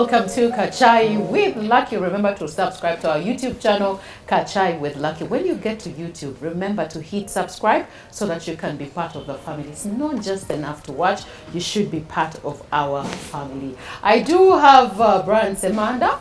welcome to Kachai with Lucky. Remember to subscribe to our YouTube channel, Kachai with Lucky. When you get to YouTube, remember to hit subscribe so that you can be part of the family. It's not just enough to watch, you should be part of our family. I do have Brian Semanda,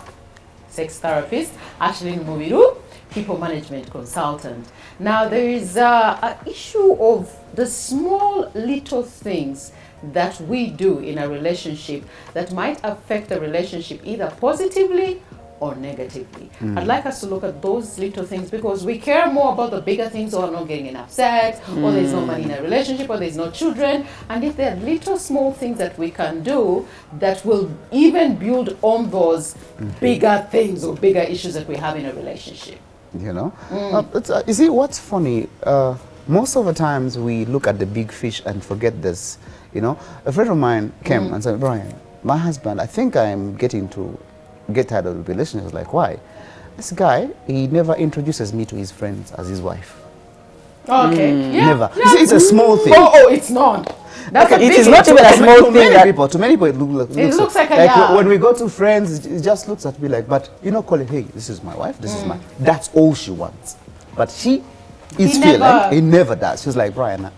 sex therapist, Ashlyn Mubiru, people management consultant. Now there is an issue of the small little things that we do in a relationship that might affect the relationship either positively or negatively. I'd like us to look at those little things because we care more about the bigger things, or not getting enough sex, or there's no money in a relationship, or there's no children. And if there are little small things that we can do that will even build on those bigger things or bigger issues that we have in a relationship. You know, you see what's funny, most of the times we look at the big fish and forget this. You know, a friend of mine came and said, Brian, my husband, I think I'm getting to get tired of the relationship. I was like, why? This guy, he never introduces me to his friends as his wife. Okay. Yeah. Never. You see, it's a small thing. Oh, it's not. That's Okay, a it big is not even a small thing. To many people, it looks like a like when we go to friends, it just looks at me like, but you know, call it, hey, this is my wife, this is my, that's all she wants. But she is feeling, he never does. She's like, Brian,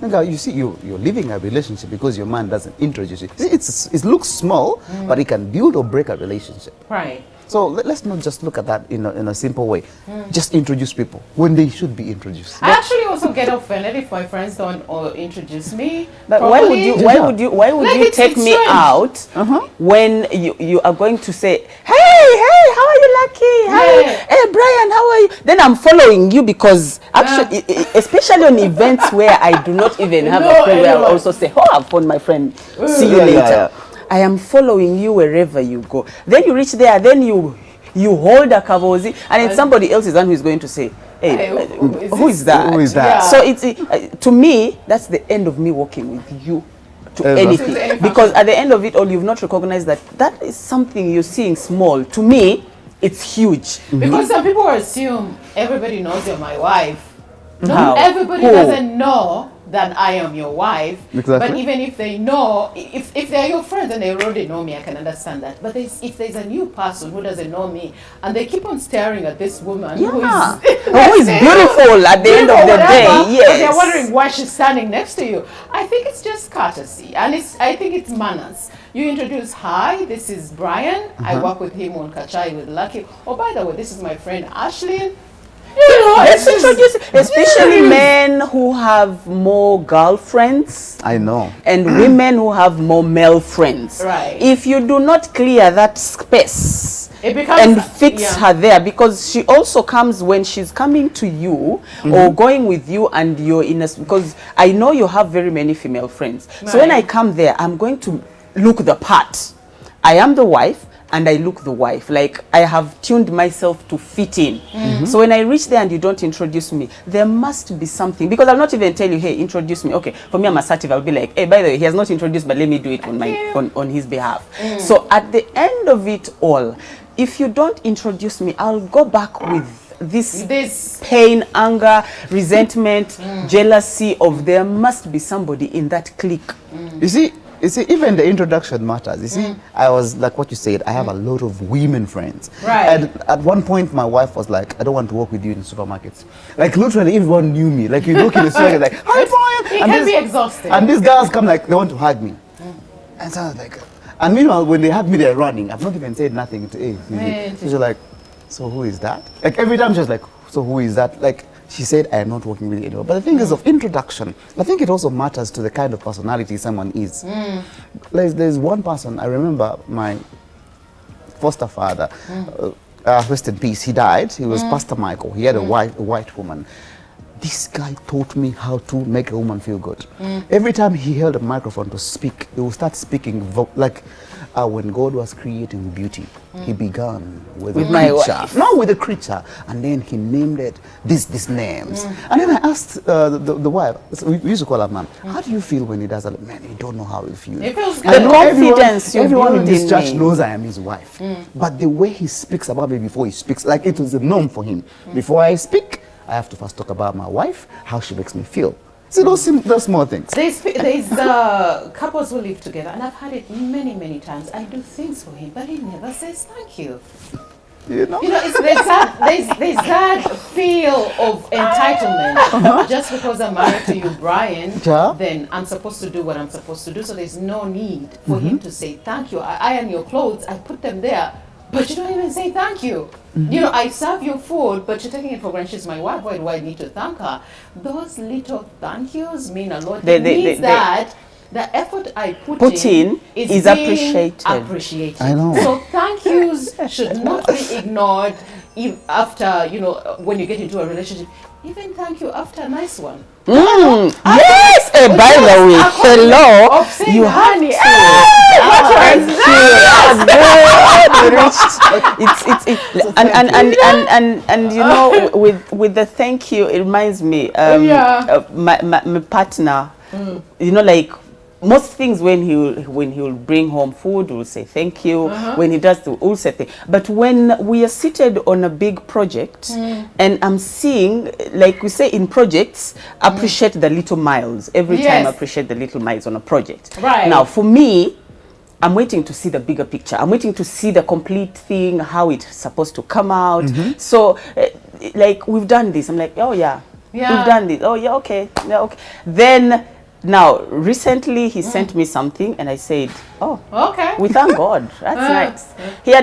you see, you're living a relationship because your man doesn't introduce you. It looks small, but it can build or break a relationship. Right. So let's not just look at that in a simple way. Just introduce people when they should be introduced. I actually also get offended if my friends don't introduce me. But why would you take me out when you are going to say, hey, how are you, Lucky? Hey, Brian, how are you? Then I'm following you because actually, especially on events where I do not even have a friend, where I'll also say, oh, I've found my friend. See you later. I am following you wherever you go. Then you reach there, then you hold a kavozi, and it's somebody else's one who is going to say, hey, who is that? Who is that? Yeah. So it's to me, that's the end of me working with you to anything. Because at the end of it all, you've not recognized that is something you're seeing small. To me, it's huge. Because some people assume everybody knows you're my wife. Not everybody doesn't know that I am your wife. Exactly. But even if they know, if they're your friends and they already know me, I can understand that. But if there's a new person who doesn't know me and they keep on staring at this woman who is beautiful at the end of the day, yes. And they're wondering why she's standing next to you. I think it's just courtesy, and I think it's manners. You introduce, hi, this is Brian. I work with him on Kachai with Lucky. Oh, by the way, this is my friend Ashlyn. Let's introduce, especially men who have more girlfriends. I know. And women who have more male friends. Right. If you do not clear that space and fix her there, because she also comes when she's coming to you or going with you and you're in a, because I know you have very many female friends. Right. So when I come there, I'm going to look the part. I am the wife. And I look the wife, like I have tuned myself to fit in. So when I reach there and you don't introduce me, there must be something, because I'll not even tell you, hey, introduce me. Okay, for me, I'm assertive. I'll be like, hey, by the way, he has not introduced, but let me do it on his behalf. So at the end of it all, if you don't introduce me, I'll go back with this pain, anger, resentment, jealousy of there must be somebody in that clique. You see, even the introduction matters. You see, I was like what you said, I have a lot of women friends. Right. And at one point, my wife was like, I don't want to work with you in supermarkets. Like, literally, everyone knew me. Like, you look in the store, like, hi, Brian. It can be exhausting. And these girls come, like, they want to hug me. And so I was like, and meanwhile, when they hug me, they're running. I've not even said nothing to A. So she's like, so who is that? Like, every time she's like, so who is that? Like, she said, I am not working with you anymore. But the thing is, of introduction, I think it also matters to the kind of personality someone is. There's one person, I remember my foster father, rest in peace, he died. He was Pastor Michael. He had a white woman. This guy taught me how to make a woman feel good. Every time he held a microphone to speak, he would start speaking like when God was creating beauty. He began with a creature, not with a creature, and then he named it these names. And then I asked the wife, so we used to call her mom, how do you feel when he does that? Man, you don't know how it feels. It feels good. The confidence everyone in this church knows I am his wife. But the way he speaks about me before he speaks, like it was a norm for him. Before I speak, I have to first talk about my wife, how she makes me feel. See those small things. There's couples who live together, and I've had it many, many times. I do things for him, but he never says thank you. You know? There's that feel of entitlement. Just because I'm married to you, Brian, then I'm supposed to do what I'm supposed to do. So there's no need for him to say thank you. I iron your clothes, I put them there, but you don't even say thank you. I serve your food, but you're taking it for granted. She's my wife. Why do I need to thank her? Those little thank yous mean a lot. It means that the effort I put in is appreciated. I know. So thank yous should not be ignored after, when you get into a relationship. Even thank you after a nice one. Yes! By the way, hello. You have to. And with the thank you, it reminds me. My partner. Like most things, when he'll bring home food, we'll say thank you. When he does, we'll say thank you. But when we are seated on a big project, and I'm seeing, like we say in projects, appreciate the little miles. Every time, appreciate the little miles on a project. Right. Now, for me, I'm waiting to see the bigger picture. I'm waiting to see the complete thing, how it's supposed to come out. So, like, we've done this. I'm like, oh yeah, we've done this. Oh yeah, okay, Then. Now, recently he sent me something, and I said, "Oh, okay. We thank God. That's nice." He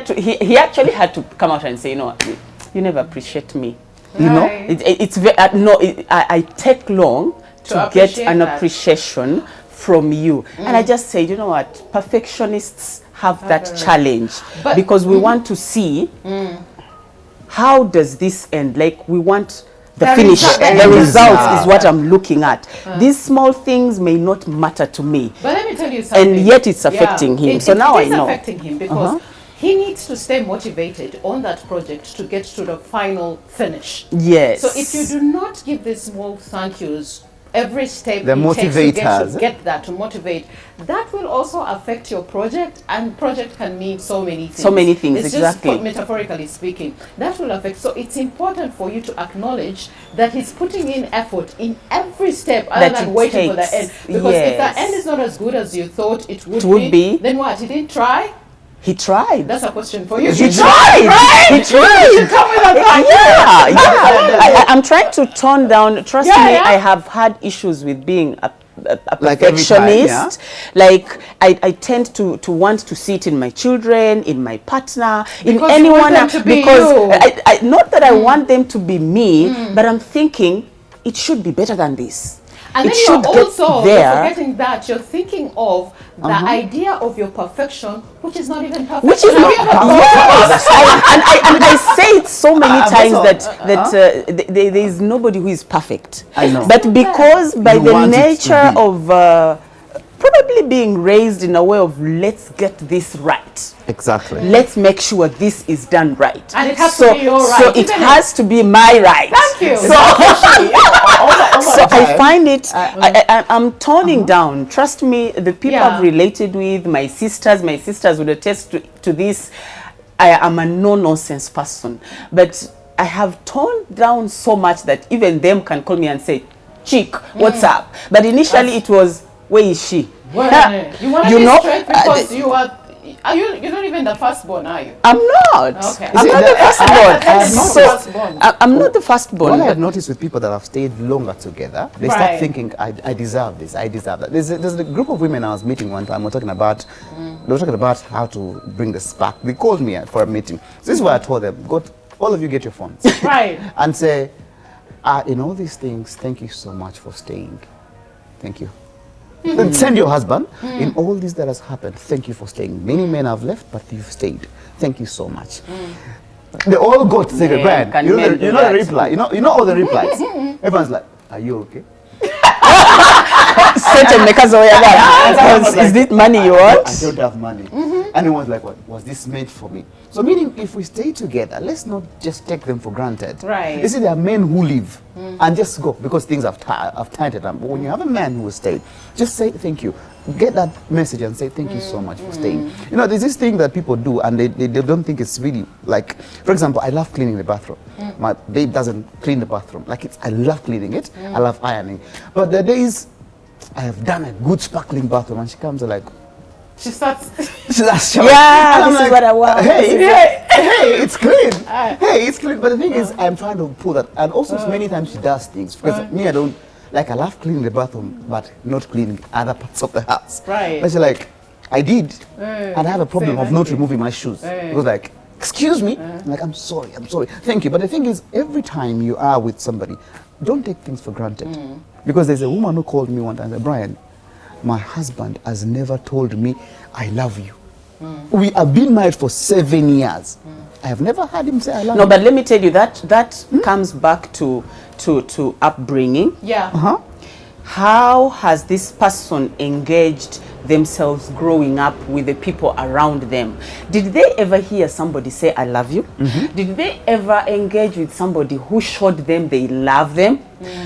actually had to come out and say, you never appreciate me. I take long to get an appreciation from you, and I just said, you know what? Perfectionists have that challenge because we want to see how does this end. Like we want. The finish, the result is what I'm looking at. These small things may not matter to me. But let me tell you something. And yet it's affecting him. So now I know. It's affecting him because he needs to stay motivated on that project to get to the final finish. Yes. So if you do not give these small thank yous, every step the you take to get that, to motivate, that will also affect your project, and project can mean so many things. So many things, it's exactly. Just metaphorically speaking, that will affect. So it's important for you to acknowledge that he's putting in effort in every step other than waiting for the end. Because if the end is not as good as you thought it would be, then what? He didn't try? He tried. That's a question for you. He tried. Right? He tried. You come with a I'm trying to tone down. Trust me, I have had issues with being a perfectionist. Like I tend to want to see it in my children, in my partner, in anyone else. Because not that I want them to be me, but I'm thinking it should be better than this. And then you're forgetting that you're thinking of the idea of your perfection, which is not even perfect. Which is not and I say it so many times that there is nobody who is perfect. I know. But because by the nature of probably being raised in a way of let's get this right. Exactly. Let's make sure this is done right. And it has to be your right. So it has to be my right. Thank you. So I find it, I'm toning down. Trust me, the people I've related with, my sisters would attest to this. I am a no-nonsense person. But I have toned down so much that even them can call me and say, Chick, what's up? But initially it was, where is she? Well, you want to be straight because you're not even the firstborn, are you? I'm not. Okay. I'm not the firstborn. I'm not the firstborn. What I have noticed with people that have stayed longer together, they start thinking, I deserve this, I deserve that. There's a group of women I was meeting one time. They were talking about how to bring the spark. They called me for a meeting. So this is why I told them, all of you get your phones. Right. And say, in all these things, thank you so much for staying. Thank you. Send your husband. In all this that has happened, thank you for staying. Many men have left, but you've stayed. Thank you so much. They all go to say the brand. You know the reply. You know all the replies. Everyone's like, are you okay? Is this money you want? I don't have money. And it was like, what was this meant for me? So meaning, if we stay together, let's not just take them for granted. Right. You see, there are men who leave and just go because things have tightened up. But when you have a man who will stay, just say thank you. Get that message and say thank you so much for staying. You know, there's this thing that people do and they don't think it's really like, for example, I love cleaning the bathroom. My babe doesn't clean the bathroom. Like I love cleaning it. I love ironing. But the days I have done a good sparkling bathroom and she comes like, She starts. Yeah, this is what I want. Hey, it's clean. Hey, it's clean. But the thing is, I'm trying to pull that. And also, many times she does things. Because me, I don't, like, I love cleaning the bathroom, but not cleaning other parts of the house. Right. But she's like, I did. And I have a problem of not removing my shoes. It was like, excuse me. I'm like, I'm sorry. Thank you. But the thing is, every time you are with somebody, don't take things for granted. Because there's a woman who called me one time and said, Brian, my husband has never told me I love you. We have been married for 7 years. I have never heard him say I love you. No, but let me tell you that comes back to upbringing. Yeah. How has this person engaged themselves growing up with the people around them? Did they ever hear somebody say I love you? Did they ever engage with somebody who showed them they love them?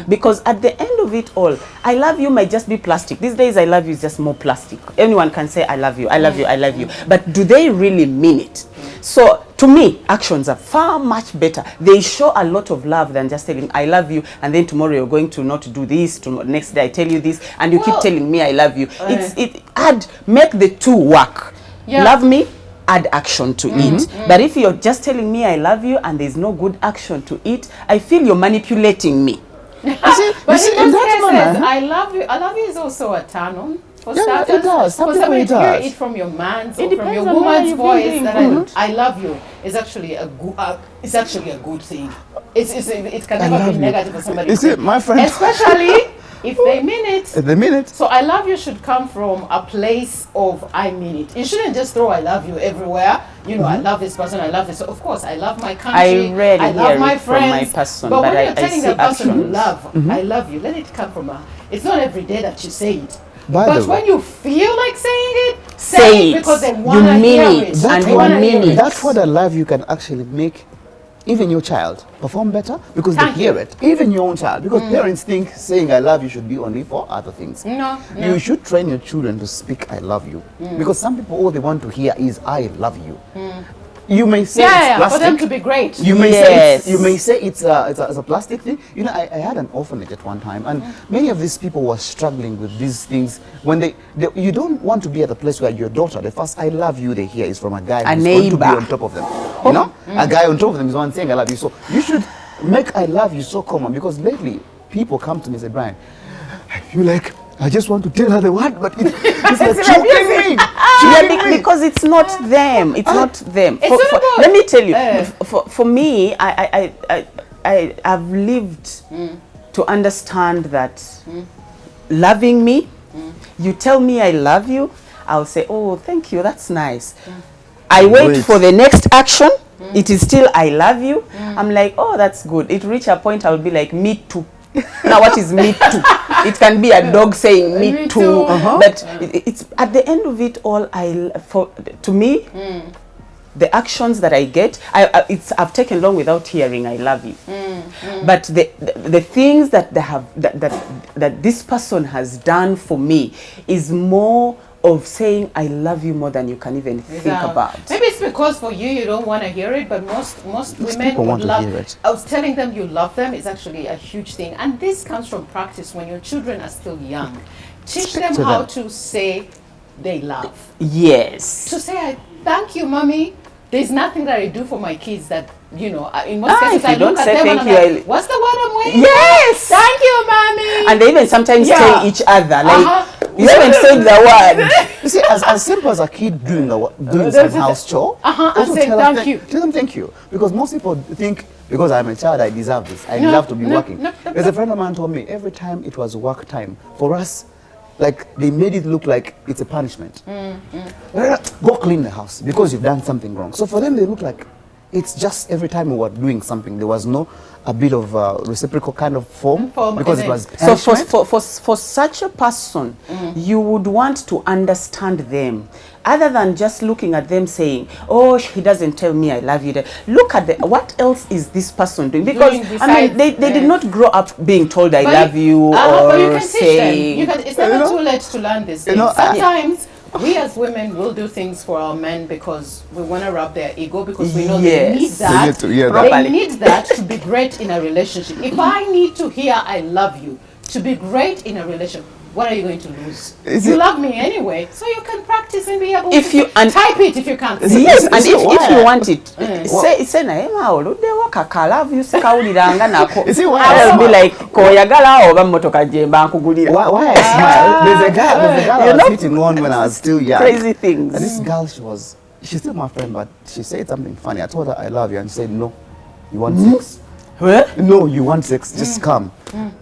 Because at the end of it all, I love you might just be plastic. These days I love you is just more plastic. Anyone can say I love you, I love you, I love you. But do they really mean it? So to me, actions are far much better. They show a lot of love than just telling I love you and then tomorrow you're going to not do this, next day I tell you this and you keep telling me I love you. Make the two work. Yeah. Love me, add action to it. But if you're just telling me I love you and there's no good action to it, I feel you're manipulating me. But in those cases, I love you is also a turn on. For starters, it does. For somebody to hear it from your man's or from your woman's voice that I love you is actually a good thing. It can never be negative for somebody. You see, my friend, especially if they mean it. If they mean it. So I love you should come from a place of I mean it. You shouldn't just throw I love you everywhere. You know, I love this person, I love this. So of course, I love my country. I rarely love hear my it friends. from my person, but when but you're telling the person you actions. love, I love you, let it come from it's not every day that you say it. By But the way, when you feel like saying it, say it. because they You want to mean hear it. it. And They you wanna mean hear it. that's what I love you can actually make even your child perform better because Thank they hear you. it. Even your own child. Because parents think saying I love you should be only for other things. No. You should train your children to speak I love you. Because some people all they want to hear is I love you. You may say it's Yeah, plastic. for them to be great. You may Yes. say it's a plastic thing. You know, I had an orphanage at one time, and many of these people were struggling with these things. When you don't want to be at a place where your daughter, the first "I love you" they hear is from a guy who's going to be on top of them. You know, a guy on top of them is one saying "I love you." So you should make "I love you" so common because lately people come to me and say, "Brian, I feel like I just want to tell her the word, but it's like choking me." Because it's not them. It's not them. It's not about- let me tell you. For me, I've lived to understand that loving me, you tell me I love you, I'll say, oh, thank you, that's nice. I wait for the next action. It is still I love you. I'm like, oh, that's good. It reach a point I'll be like, me too. Now what is me too? It can be a dog saying me too, but it's at the end of it all. To me, the actions that I get, I've taken long without hearing I love you. But the things that that this person has done for me is more of saying I love you more than you can even think about. Maybe it's because for you don't want to hear it, but most women would love it. I was telling them you love them is actually a huge thing, and this comes from practice when your children are still young. Teach them how to say they love. Yes. To say thank you, mommy. There's nothing that I do for my kids that, you know, in most cases I look at them and I'm like, what's the word I'm waiting? Yes! Thank you, mommy! And they even sometimes tell each other, like, you haven't said the word. You see, as simple as a kid doing some house chore, and say thank you. Tell them thank you. Because most people think, because I'm a child, I deserve this. I love to be working. There's a friend of mine told me, every time it was work time, for us, like they made it look like it's a punishment. Go clean the house because you've done something wrong. So for them, they look like it's just every time we were doing something, there was no a bit of reciprocal kind of form because it was so for such a person, you would want to understand them, other than just looking at them saying, oh, he doesn't tell me I love you. Look at what else is this person doing? Because I mean, they did not grow up being told I love you, but you or can saying, teach them. It's never too late to learn this thing. Sometimes we as women will do things for our men because we want to rub their ego, because we know they need that. They need that to be great in a relationship. If I need to hear I love you to be great in a relationship, what are you going to lose? You love me anyway, so you can practice and be able to type it if you can't. Yes, and if you want it, say na ema oludewo kaka love you sikawuliranga nako. I'll be like koyagala oba motoka jemba nkugulira. Why I smile? There's a girl I was meeting one when I was still young. Crazy things. And this girl, she's still my friend, but she said something funny. I told her I love you, and she said, no, you want sex? What? No, you want sex, just come.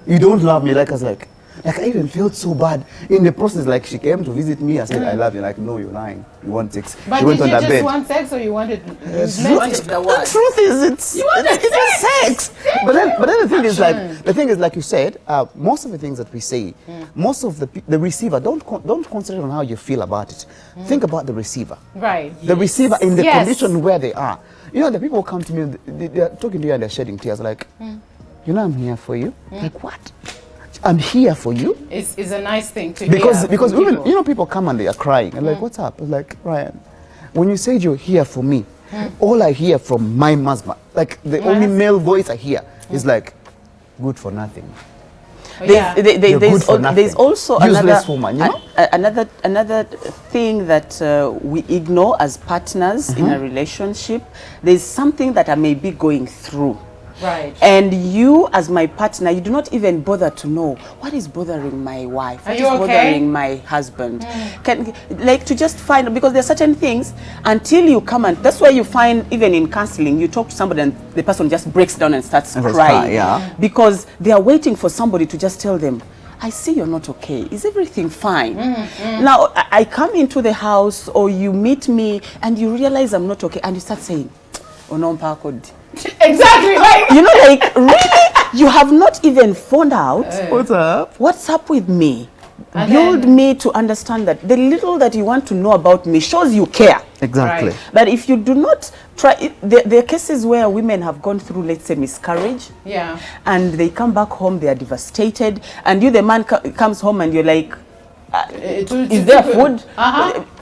You don't love me. Like I was like I even felt so bad in the process. Like she came to visit me, I said I love you. Like, no, you're lying. You want sex. But she did went you on just bed. want sex, or you wanted? The truth is, it's sex. But then the thing is, like you said, most of the things that we say, most of the receiver don't concentrate on how you feel about it. Think about the receiver. Right. The receiver in the condition where they are. You know, the people come to me, they're talking to you and they're shedding tears. Like, you know, I'm here for you. Like, what? I'm here for you. It's a nice thing to hear. Because even, you know, people come and they are crying and like, what's up? I'm like, Ryan, when you said you're here for me, all I hear from my husband, like the only male voice I hear is like, good for nothing. There's also useless woman, you know? another thing that we ignore as partners in a relationship. There's something that I may be going through. Right. And you, as my partner, you do not even bother to know what is bothering my wife, what is bothering my husband. Like to just find, because there are certain things until you come, and that's why you find even in counseling, you talk to somebody and the person just breaks down and starts crying. Because they are waiting for somebody to just tell them, I see you're not okay. Is everything fine? Now, I come into the house, or you meet me and you realize I'm not okay, and you start saying, oh no, exactly, like you know, like really, you have not even found out what's up with me. And build me to understand that the little that you want to know about me shows you care. Exactly. Right. But if you do not try it, there are cases where women have gone through, let's say, miscarriage. Yeah. And they come back home, they are devastated, and you, the man, comes home and you're like, is there food?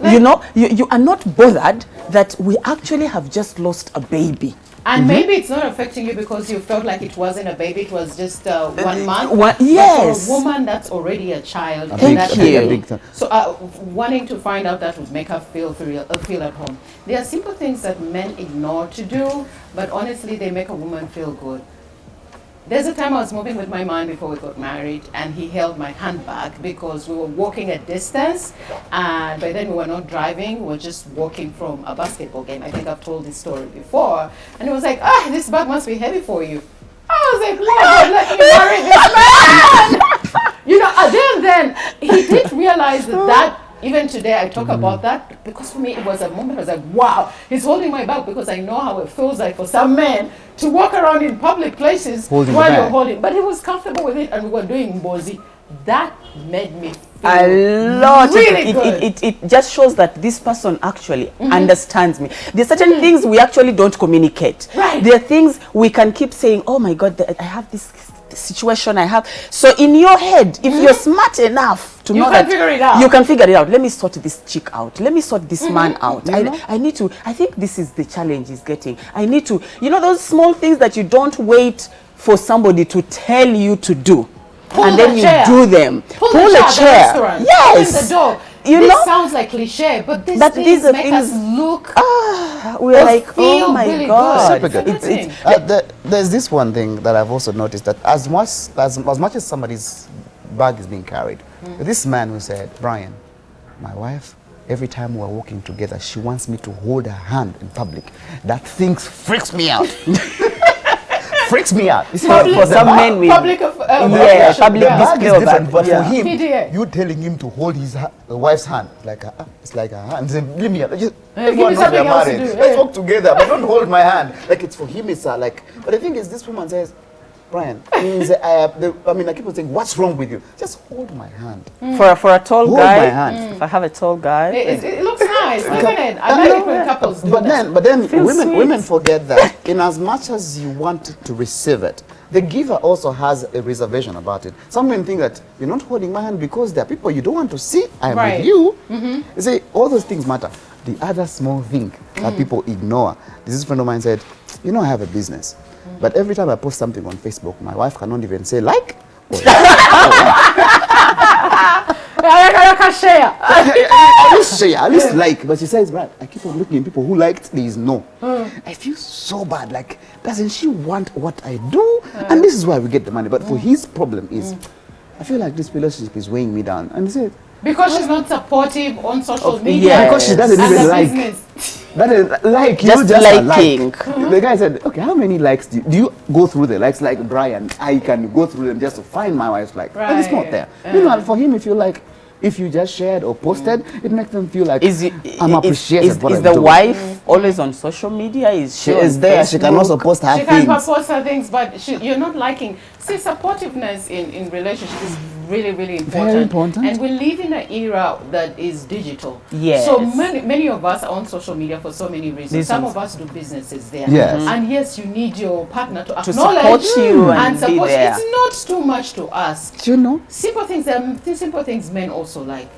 You know, you are not bothered that we actually have just lost a baby. And maybe it's not affecting you because you felt like it wasn't a baby, it was just 1 month. Yes. But for a woman, that's already a child. Thank you. So wanting to find out that would make her feel at home. There are simple things that men ignore to do, but honestly, they make a woman feel good. There's a time I was moving with my man before we got married, and he held my handbag because we were walking a distance, and by then we were not driving, we were just walking from a basketball game. I think I've told this story before. And he was like, this bag must be heavy for you. I was like, wow, let me marry this man! You know, then he did realize that even today I talk about that, because for me it was a moment, I was like, wow, he's holding my bag, because I know how it feels like for some men to walk around in public places while you're holding. But he was comfortable with it, and we were doing mbozi. That made me feel a lot. Really good. It just shows that this person actually understands me. There are certain things we actually don't communicate. Right. There are things we can keep saying, oh my God, I have this situation I have. So in your head, if you're smart enough to know that you can figure it out. Let me sort this chick out. Let me sort this man out. I need to, I think this is the challenge he's getting. I need to, you know, those small things that you don't wait for somebody to tell you to do. And then you do them. Pull a chair. Yes. Open the door. This sounds like cliche, but these make us look. We're like, oh my really God. There's this one thing that I've also noticed, that as much as somebody's bag is being carried, this man who said, Brian, my wife, every time we're walking together, she wants me to hold her hand in public. That thing freaks me out. freaks me out. You see, For some men with public public display is of different, but yeah. for him, PDA. you telling him to hold his wife's hand, it's like a hand. Say, leave me. Just, give everyone me knows we are something else to married. do, Let's yeah. walk together, but don't hold my hand. Like it's for him, it's like. But the thing is, this woman says, Brian, I mean, I keep on saying, what's wrong with you? Just hold my hand. For a tall Hold guy, my hand. if I have a tall guy, It looks nice, doesn't it? I like it when couples do But that. then Feels sweet. women forget that in as much as you want to receive it, the giver also has a reservation about it. Some women think that you're not holding my hand because there are people you don't want to see. I'm Right. with you. You see, all those things matter. The other small thing that people ignore. This friend of mine said, you know, I have a business. But every time I post something on Facebook, my wife cannot even say like. Or I can share. at least like. But she says, right, I keep on looking at people who liked, there is no. I feel so bad. Like, doesn't she want what I do? And this is why we get the money. But for his problem is, I feel like this relationship is weighing me down. And he said, Because she's not supportive on social media. yeah. because she doesn't And even the like. business. That is like Just you just liking. like. The guy said, okay, how many likes do you go through the likes like Brian? I can go through them just to find my wife's like. But it's not Right. there. Meanwhile, for him, if you just shared or posted, it makes them feel like I'm appreciated. Is the wife always on social media? Is She on is there. She can Facebook? also post her She can things. propose her things, but you're not liking. See, supportiveness in relationship is really, really important. Very important. And we live in an era that is digital. Yes. So many of us are on social media for so many reasons. Some Reasons. of us do businesses there. Yes. And yes, you need your partner to To acknowledge support you and be support. there. It's not too much to ask. Do you know? Simple things men also like.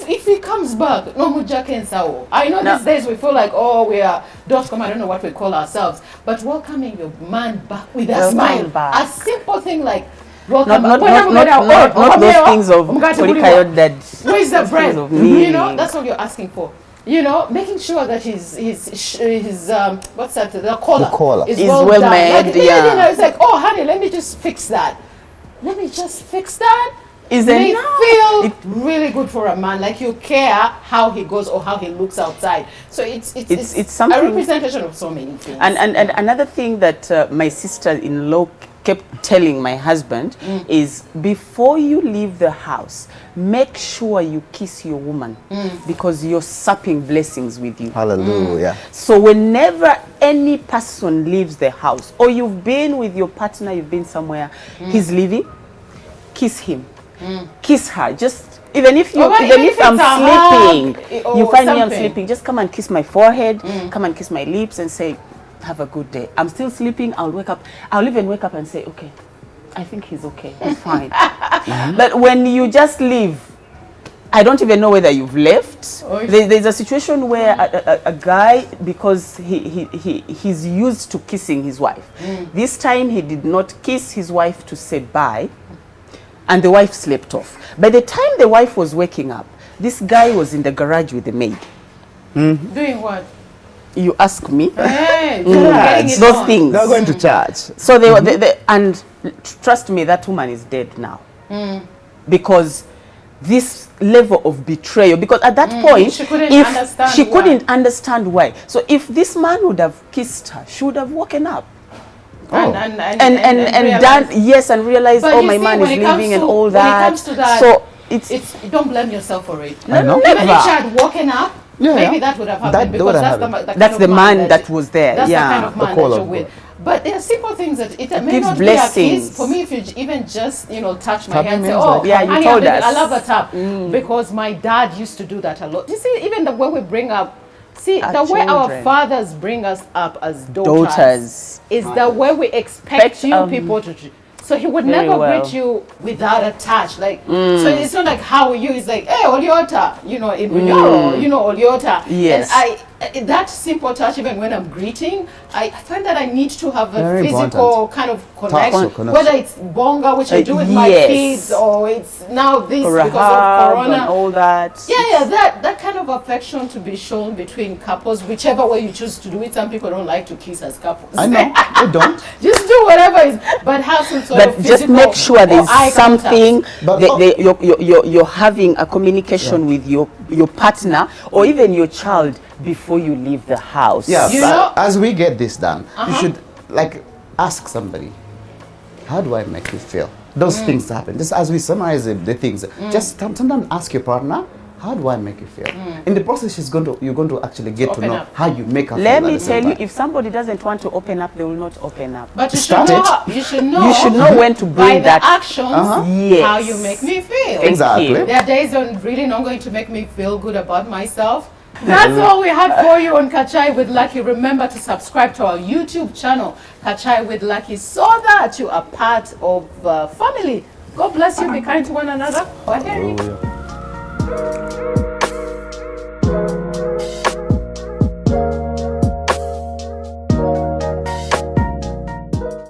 If he comes back, no muja kensao. I know these days we feel like, oh, we are .com, I don't know what we call ourselves, but welcoming your man back with a Welcome smile. back. A simple thing like, welcome Not back. those things of Polikayo that. Where's the bread? of You meaning. know, that's what you're asking for. You know, making sure that his what's that? The collar is Is well well done. made, Like, yeah. You know, it's like, oh, honey, let me just fix that. Let me just fix that. Is They enough. feel It- really good for a man, like you care how he goes or how he looks outside. So it's something- a representation of so many things. And another thing that my sister-in-law kept telling my husband is, before you leave the house, make sure you kiss your woman because you're supping blessings with you. Hallelujah. So whenever any person leaves the house, or you've been with your partner, you've been somewhere, he's leaving, kiss him, kiss her. Just even if Or even if I'm it's a hug, sleeping, or you find me I'm something. sleeping, just come and kiss my forehead, come and kiss my lips, and say, have a good day. I'm still sleeping. I'll wake up. I'll even wake up and say, okay, I think he's okay. He's fine. But when you just leave, I don't even know whether you've left. There's a situation where a guy, because he's used to kissing his wife. This time he did not kiss his wife to say bye, and the wife slept off. By the time the wife was waking up, this guy was in the garage with the maid. Doing what? You ask me. Hey, Yeah, getting it those on. things. They're going to church. So and trust me, that woman is dead now. Because this level of betrayal, because at that point, She couldn't if understand she why. couldn't understand why. So if this man would have kissed her, she would have woken up and realize. done, yes, and realized, But oh, you my see, man when is it comes leaving and to- all when it that. comes to that, So It's don't blame yourself for it. I know. Even if she had woken up, Yeah, maybe yeah. that would have That happened would because have that's happened. the that's kind the of man that was there. That's Yeah. the kind of The man call that you're of with. God. But there are simple things that it may gives not blessings. be a kiss. For me, if you even just touch my Tap hand, me say, means "Oh, like- Yeah, you honey, told I us. love a tap," because my dad used to do that a lot. You see, even when we bring up, Our the way our children. fathers bring us up as Daughters. is the way we expect you people to. So he would Very never well. greet you without a touch, like. So it's not like how are you? It's like, hey, Oliota, in Bunyoro, Oliota. Yes. And that simple touch, even when I'm greeting, I find that I need to have a Very physical important. kind of connection. Connection. Whether it's bonga, which I do with my yes. kids, or it's now this or a because hug of and Corona. all that. Yeah, that kind of affection to be shown between couples, whichever way you choose to do it. Some people don't like to kiss as couples. I know. They don't. Just do whatever is, but have some sort of But just physical make sure or there's eye contact. something But- you're having a communication with your partner or even your child before you leave the house. Yeah, You but know- as we get this done, you should, like, ask somebody, how do I make you feel? Those things happen. Just as we summarize the things, just sometimes ask your partner, how do I make you feel? In the process, you're going to actually get to know up. how you make her feel. Let me tell you, if somebody doesn't want to open up, they will not open up. But you should Start know. it. You should know. You should know when to by bring the that. actions. Yes. How you make me feel. Exactly. you. There are days when really not going to make me feel good about myself. That's all we have for you on Kachai with Lucky. Remember to subscribe to our YouTube channel, Kachai with Lucky, so that you are part of family. God bless you. Be kind to one another. Kwaheri.